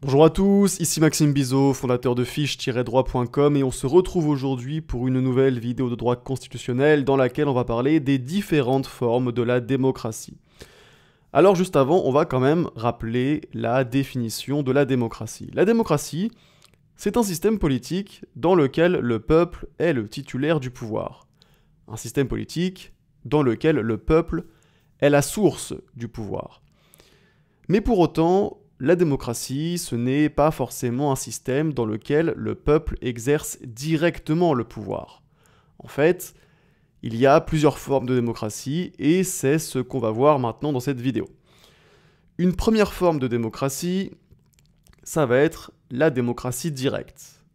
Bonjour à tous, ici Maxime Bizot, fondateur de fiche-droit.com et on se retrouve aujourd'hui pour une nouvelle vidéo de droit constitutionnel dans laquelle on va parler des différentes formes de la démocratie. Alors juste avant, on va quand même rappeler la définition de la démocratie. La démocratie, c'est un système politique dans lequel le peuple est le titulaire du pouvoir. Un système politique dans lequel le peuple est la source du pouvoir. Mais pour autant, la démocratie, ce n'est pas forcément un système dans lequel le peuple exerce directement le pouvoir. En fait, il y a plusieurs formes de démocratie et c'est ce qu'on va voir maintenant dans cette vidéo. Une première forme de démocratie, ça va être la démocratie directe,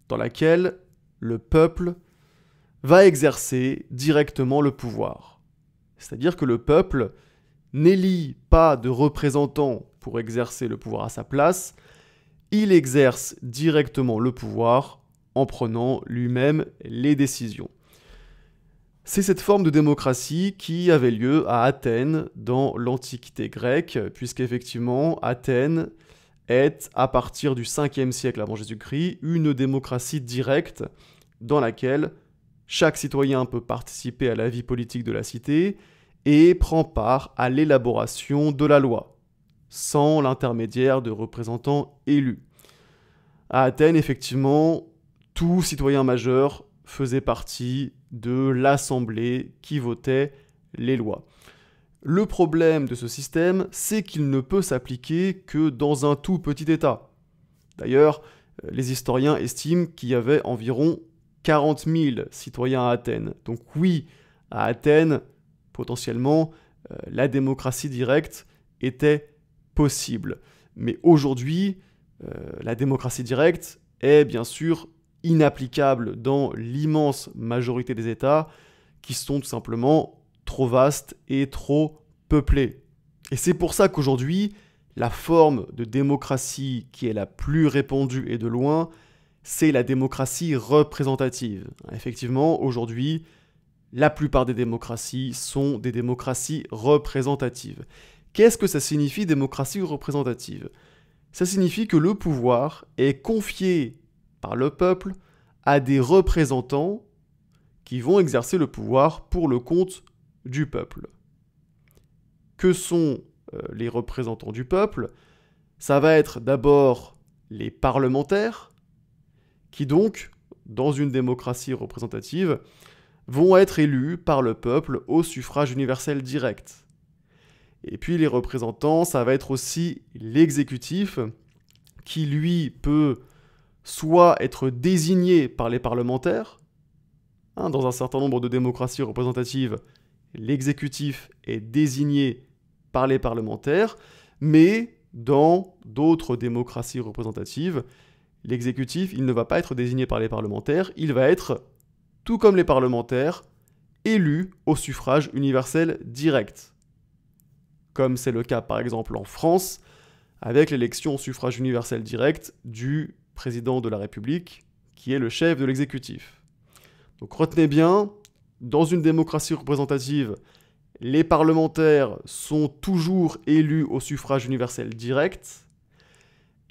dans laquelle le peuple va exercer directement le pouvoir. C'est-à-dire que le peuple n'élit pas de représentants pour exercer le pouvoir à sa place, il exerce directement le pouvoir en prenant lui-même les décisions. C'est cette forme de démocratie qui avait lieu à Athènes dans l'Antiquité grecque, puisqu'effectivement Athènes est, à partir du 5e siècle avant Jésus-Christ, une démocratie directe dans laquelle chaque citoyen peut participer à la vie politique de la cité et prend part à l'élaboration de la loi, sans l'intermédiaire de représentants élus. À Athènes, effectivement, tout citoyen majeur faisait partie de l'assemblée qui votait les lois. Le problème de ce système, c'est qu'il ne peut s'appliquer que dans un tout petit État. D'ailleurs, les historiens estiment qu'il y avait environ 40 000 citoyens à Athènes. Donc oui, à Athènes, potentiellement, la démocratie directe était possible. Mais aujourd'hui, la démocratie directe est bien sûr inapplicable dans l'immense majorité des États qui sont tout simplement trop vastes et trop peuplés. Et c'est pour ça qu'aujourd'hui, la forme de démocratie qui est la plus répandue et de loin, c'est la démocratie représentative. Effectivement, aujourd'hui, la plupart des démocraties sont des démocraties représentatives. Qu'est-ce que ça signifie, démocratie représentative ? Ça signifie que le pouvoir est confié par le peuple à des représentants qui vont exercer le pouvoir pour le compte du peuple. Que sont les représentants du peuple ? Ça va être d'abord les parlementaires, qui donc, dans une démocratie représentative, vont être élus par le peuple au suffrage universel direct. Et puis les représentants, ça va être aussi l'exécutif, qui lui peut soit être désigné par les parlementaires, dans un certain nombre de démocraties représentatives, l'exécutif est désigné par les parlementaires, mais dans d'autres démocraties représentatives, l'exécutif, il ne va pas être désigné par les parlementaires, il va être, tout comme les parlementaires, élu au suffrage universel direct. Comme c'est le cas par exemple en France, avec l'élection au suffrage universel direct du président de la République, qui est le chef de l'exécutif. Donc retenez bien, dans une démocratie représentative, les parlementaires sont toujours élus au suffrage universel direct,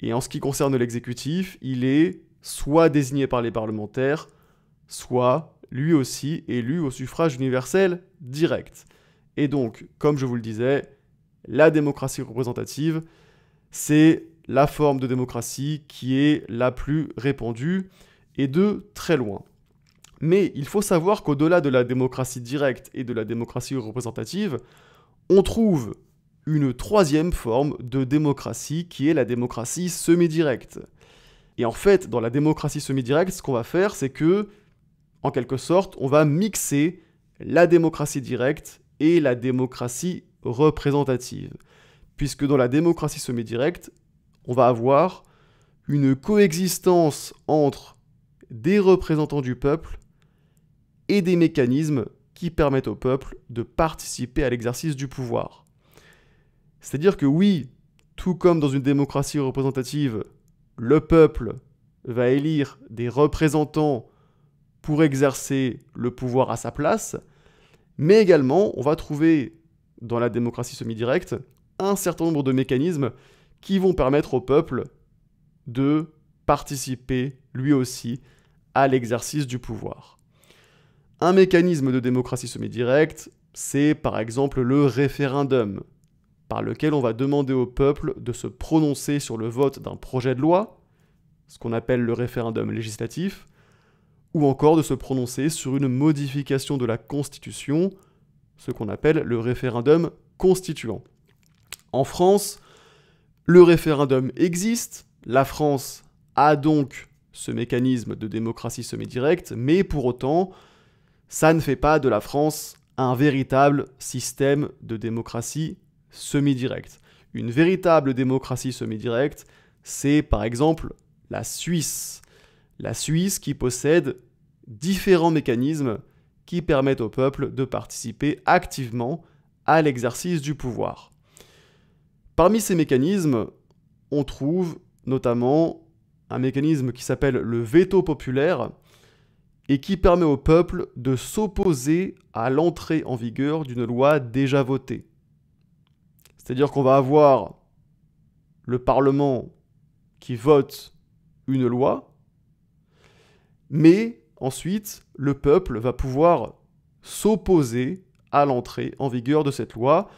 et en ce qui concerne l'exécutif, il est soit désigné par les parlementaires, soit lui aussi élu au suffrage universel direct. Et donc, comme je vous le disais, la démocratie représentative, c'est la forme de démocratie qui est la plus répandue et de très loin. Mais il faut savoir qu'au-delà de la démocratie directe et de la démocratie représentative, on trouve une troisième forme de démocratie qui est la démocratie semi-directe. Et en fait, dans la démocratie semi-directe, ce qu'on va faire, c'est que, en quelque sorte, on va mixer la démocratie directe et la démocratie représentative. Puisque dans la démocratie semi-directe, on va avoir une coexistence entre des représentants du peuple et des mécanismes qui permettent au peuple de participer à l'exercice du pouvoir. C'est-à-dire que oui, tout comme dans une démocratie représentative, le peuple va élire des représentants pour exercer le pouvoir à sa place, mais également, on va trouver dans la démocratie semi-directe un certain nombre de mécanismes qui vont permettre au peuple de participer, lui aussi, à l'exercice du pouvoir. Un mécanisme de démocratie semi-directe, c'est par exemple le référendum, par lequel on va demander au peuple de se prononcer sur le vote d'un projet de loi, ce qu'on appelle le référendum législatif, ou encore de se prononcer sur une modification de la Constitution, ce qu'on appelle le référendum constituant. En France, le référendum existe, la France a donc ce mécanisme de démocratie semi-directe, mais pour autant, ça ne fait pas de la France un véritable système de démocratie semi-directe. Une véritable démocratie semi-directe, c'est par exemple la Suisse. La Suisse qui possède différents mécanismes qui permettent au peuple de participer activement à l'exercice du pouvoir. Parmi ces mécanismes, on trouve notamment un mécanisme qui s'appelle le veto populaire et qui permet au peuple de s'opposer à l'entrée en vigueur d'une loi déjà votée. C'est-à-dire qu'on va avoir le Parlement qui vote une loi, mais ensuite, le peuple va pouvoir s'opposer à l'entrée en vigueur de cette loi,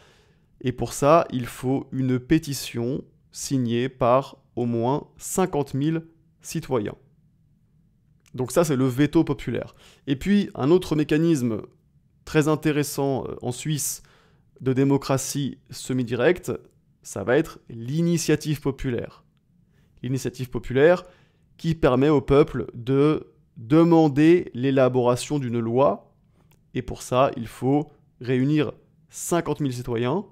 et pour ça, il faut une pétition signée par au moins 50 000 citoyens. Donc ça, c'est le veto populaire. Et puis, un autre mécanisme très intéressant en Suisse de démocratie semi-directe, ça va être l'initiative populaire. L'initiative populaire qui permet au peuple de demander l'élaboration d'une loi, et pour ça, il faut réunir 50 000 citoyens,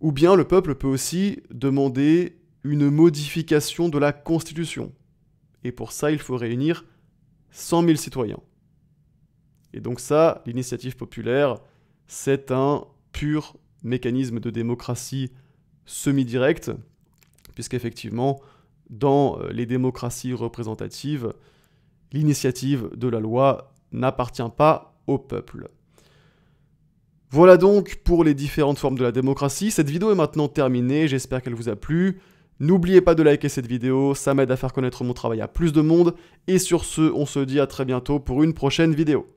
ou bien le peuple peut aussi demander une modification de la Constitution, et pour ça, il faut réunir 100 000 citoyens. Et donc ça, l'initiative populaire, c'est un pur mécanisme de démocratie semi-directe, puisqu'effectivement, dans les démocraties représentatives, l'initiative de la loi n'appartient pas au peuple. Voilà donc pour les différentes formes de la démocratie. Cette vidéo est maintenant terminée, j'espère qu'elle vous a plu. N'oubliez pas de liker cette vidéo, ça m'aide à faire connaître mon travail à plus de monde. Et sur ce, on se dit à très bientôt pour une prochaine vidéo.